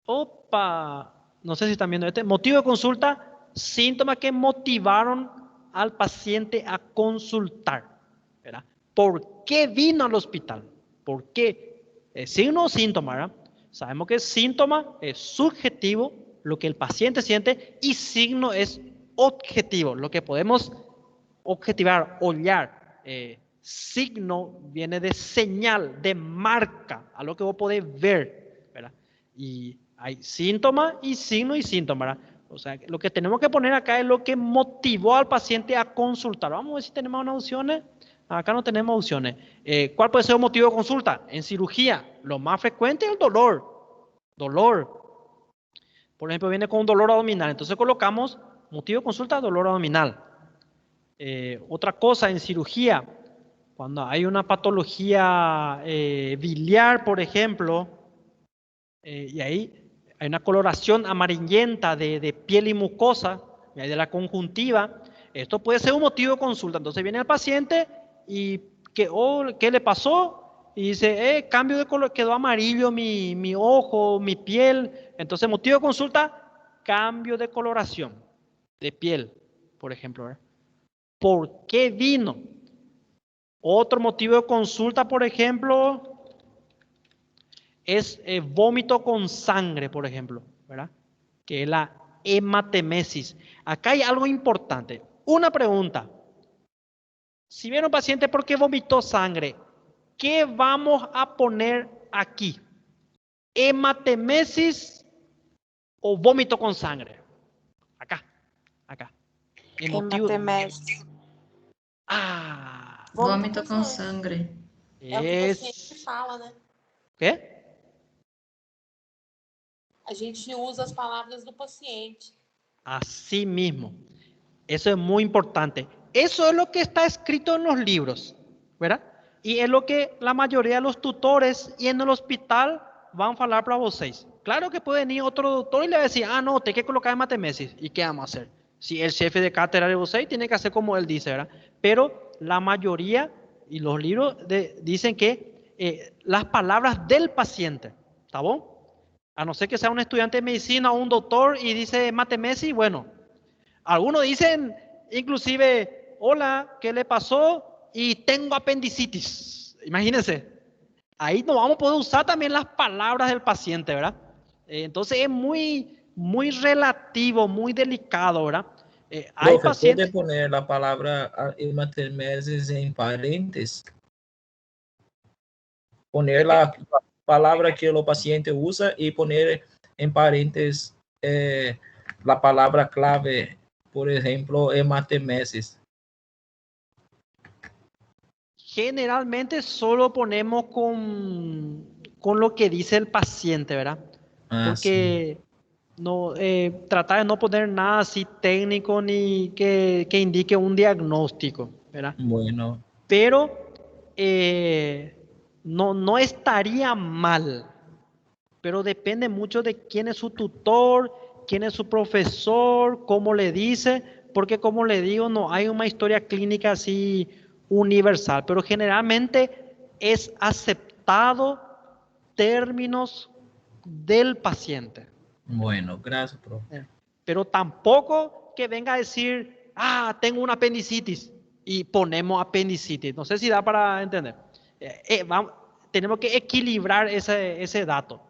Speaker 1: No sé si están viendo este. Motivo de consulta. Síntomas que motivaron al paciente a consultar, ¿verdad? ¿Por qué vino al hospital? ¿Por qué? Signo o síntoma, ¿verdad? Sabemos que síntoma es subjetivo, lo que el paciente siente, y signo es objetivo, lo que podemos objetivar, hollar. Signo viene de señal, de marca, a lo que vos podés ver, ¿verdad? Y hay síntoma y signo y síntoma, ¿verdad? O sea, lo que tenemos que poner acá es lo que motivó al paciente a consultar. Vamos a ver si tenemos unas opciones. Acá no tenemos opciones. ¿Cuál puede ser el motivo de consulta? En cirugía, lo más frecuente es el dolor. Dolor. Por ejemplo, viene con un dolor abdominal. Entonces colocamos motivo de consulta, dolor abdominal. Otra cosa en cirugía, cuando hay una patología biliar, por ejemplo, y ahí hay una coloración amarillenta de piel y mucosa, de la conjuntiva, esto puede ser un motivo de consulta. Entonces viene el paciente y ¿qué le pasó? Y dice, cambio de color, quedó amarillo mi ojo, mi piel. Entonces motivo de consulta, cambio de coloración de piel, por ejemplo, ¿verdad? ¿Por qué vino? Otro motivo de consulta, por ejemplo, es vómito con sangre, por ejemplo, ¿verdad? Que es la hematemesis. Acá hay algo importante. Una pregunta. Si viene un paciente porque vomitó sangre, ¿qué vamos a poner aquí? ¿Hematemesis o vómito con sangre? Acá. El motivo.
Speaker 7: Hematemesis.
Speaker 1: Ah,
Speaker 2: Vômito com sangre.
Speaker 7: É o que o paciente fala, né?
Speaker 1: ¿Qué?
Speaker 7: A gente usa as palavras do paciente.
Speaker 1: Así mismo. Eso es muy importante. Eso es lo que está escrito en los libros, ¿verdad? Y es lo que la mayoría de los tutores y en el hospital van a hablar para vocês. Claro que puede venir otro doctor y le va a decir, no, te hay que colocar hematemesis. ¿Y qué vamos a hacer? Si el jefe de cátedra de vocês tiene que hacer como él dice, ¿verdad? Pero la mayoría y los libros dicen que las palabras del paciente, ¿está bien? A no ser que sea un estudiante de medicina o un doctor y dice hematemesis, bueno, algunos dicen inclusive, hola, ¿qué le pasó? Y tengo apendicitis. Imagínense. Ahí no vamos a poder usar también las palabras del paciente, ¿verdad? Entonces es muy relativo, muy delicado, ¿verdad? Hay
Speaker 3: Profe,
Speaker 1: pacientes...
Speaker 3: ¿puede poner la palabra hematemesis en paréntesis? Poner la palabra que el paciente usa y poner en paréntesis la palabra clave, por ejemplo, hematemesis.
Speaker 1: Generalmente solo ponemos con lo que dice el paciente, ¿verdad? Porque no, tratar de no poner nada así técnico ni que indique un diagnóstico, ¿verdad?
Speaker 3: Bueno.
Speaker 1: Pero no estaría mal, pero depende mucho de quién es su tutor, quién es su profesor, cómo le dice, porque como le digo, no hay una historia clínica así universal, pero generalmente es aceptado términos del paciente.
Speaker 3: Bueno, gracias, profe.
Speaker 1: Pero tampoco que venga a decir, tengo una apendicitis y ponemos apendicitis. No sé si da para entender. Tenemos que equilibrar ese dato.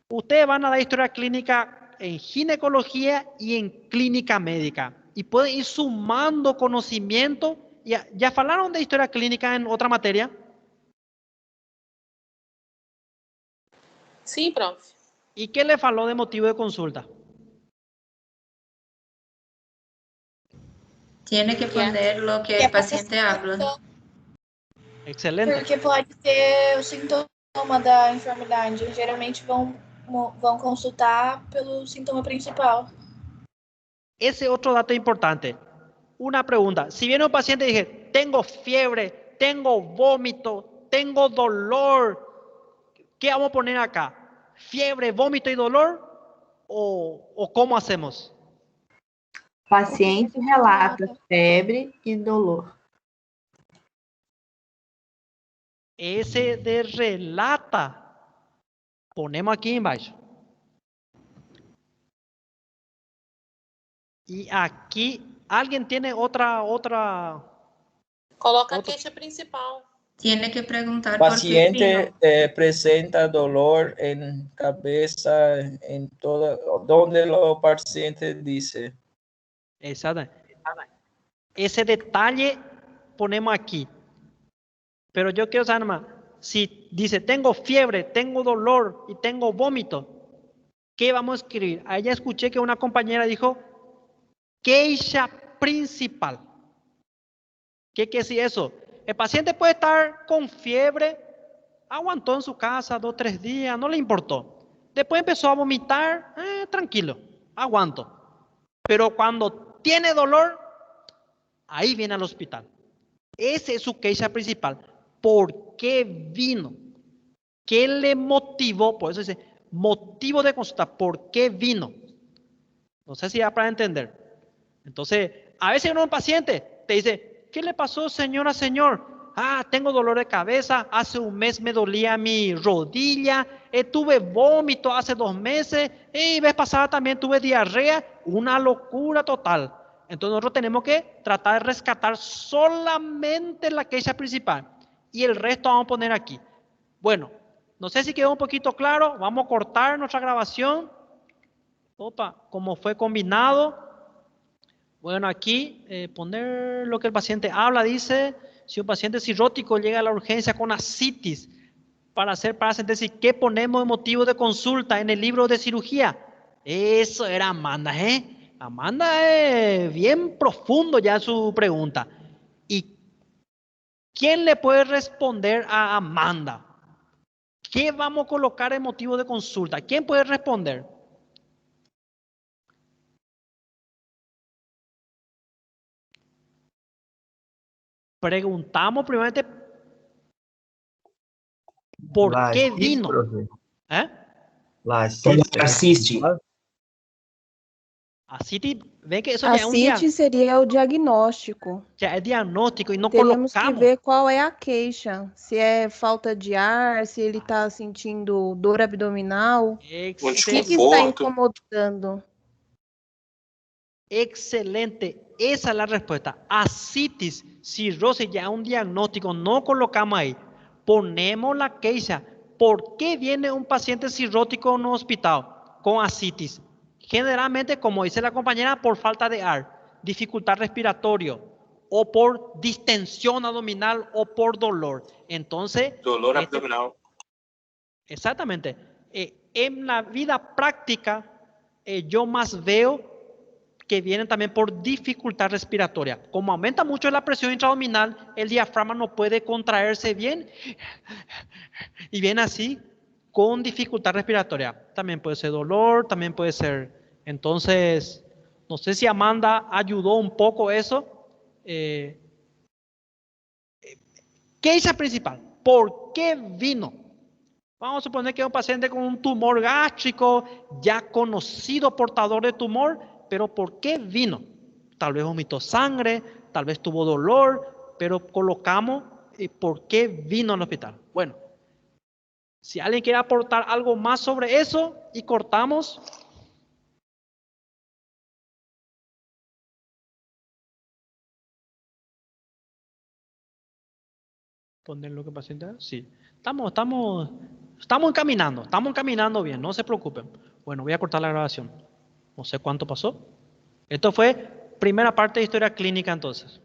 Speaker 1: Ustedes van a dar historia clínica en ginecología y en clínica médica y pueden ir sumando conocimiento. ¿Ya hablaron de historia clínica en otra materia?
Speaker 7: Sí, profe.
Speaker 1: ¿Y qué le faló de motivo de consulta?
Speaker 2: Tiene que poner lo que el paciente habla.
Speaker 1: Excelente.
Speaker 8: Porque pode ser o sintoma da enfermidade. Geralmente vão consultar pelo sintoma principal.
Speaker 1: Ese otro dato importante. Una pregunta. Si viene un paciente y dice, tengo fiebre, tengo vómito, tengo dolor, ¿qué vamos a poner acá? ¿Fiebre, vómito y dolor? ¿O cómo hacemos?
Speaker 9: Paciente relata febre e dolor.
Speaker 1: Ese de relata, ponemos aquí embaixo. Y aquí, ¿alguien tiene otra?
Speaker 7: Coloca a queixa principal.
Speaker 2: Tiene que preguntar
Speaker 3: Paciente presenta dolor en cabeza, en todo, donde el paciente dice.
Speaker 1: Exacto. Ese detalle ponemos aquí. Pero yo quiero saber más. Si dice, tengo fiebre, tengo dolor y tengo vómito, ¿qué vamos a escribir? Ahí ya escuché que una compañera dijo, queixa principal. ¿Qué quiere decir eso? El paciente puede estar con fiebre, aguantó en su casa 2 o 3 días, no le importó. Después empezó a vomitar, tranquilo, aguanto. Pero cuando tiene dolor, ahí viene al hospital. Ese es su queixa principal. ¿Por qué vino? ¿Qué le motivó? Por eso dice, motivo de consulta. ¿Por qué vino? No sé si da para entender. Entonces, a veces un paciente te dice, ¿qué le pasó, señora, señor? Tengo dolor de cabeza, hace un mes me dolía mi rodilla, tuve vómito hace 2 meses, y vez pasada también tuve diarrea, una locura total. Entonces nosotros tenemos que tratar de rescatar solamente la queja principal y el resto vamos a poner aquí. Bueno, no sé si quedó un poquito claro, vamos a cortar nuestra grabación. Opa, como fue combinado. Bueno, aquí poner lo que el paciente habla, dice, si un paciente cirrótico llega a la urgencia con ascitis para hacer paracentesis, ¿qué ponemos de motivo de consulta en el libro de cirugía? Eso era Amanda, ¿eh? Amanda es bien profundo ya su pregunta. ¿Y quién le puede responder a Amanda? ¿Qué vamos a colocar en motivo de consulta? ¿Quién puede responder? Preguntamos primeramente por
Speaker 10: La
Speaker 1: qué
Speaker 10: ascitis,
Speaker 1: vino.
Speaker 10: profe.
Speaker 1: ¿Eh?
Speaker 10: La ascitis.
Speaker 1: Ascitis, ven que eso ya es un
Speaker 11: Ascitis seria o diagnóstico.
Speaker 1: ya es diagnóstico e não
Speaker 11: Teríamos que
Speaker 1: colocamos.
Speaker 11: ver qual é a queixa. Se é falta de ar, se ele está sentindo dor abdominal. O que está incomodando?
Speaker 1: Excelente, esa es la respuesta. Ascitis, cirrosis, ya es un diagnóstico, no colocamos ahí. Ponemos la queja. ¿Por qué viene un paciente cirrótico en un hospital con ascitis? Generalmente, como dice la compañera, por falta de ar, dificultad respiratoria, o por distensión abdominal o por dolor. Entonces,
Speaker 12: dolor abdominal.
Speaker 1: Exactamente. En la vida práctica, yo más veo que vienen también por dificultad respiratoria. Como aumenta mucho la presión intraabdominal, el diafragma no puede contraerse bien y viene así con dificultad respiratoria. También puede ser dolor, también puede ser. Entonces, no sé si Amanda ayudó un poco eso. ¿Qué es la principal? ¿Por qué vino? Vamos a suponer que es un paciente con un tumor gástrico, ya conocido portador de tumor, pero ¿por qué vino? Tal vez vomitó sangre, tal vez tuvo dolor, pero colocamos ¿por qué vino al hospital? Bueno, si alguien quiere aportar algo más sobre eso y cortamos. Poner lo que el paciente. Sí, estamos encaminando bien, no se preocupen. Bueno, voy a cortar la grabación. No sé cuánto pasó. Esto fue primera parte de historia clínica entonces.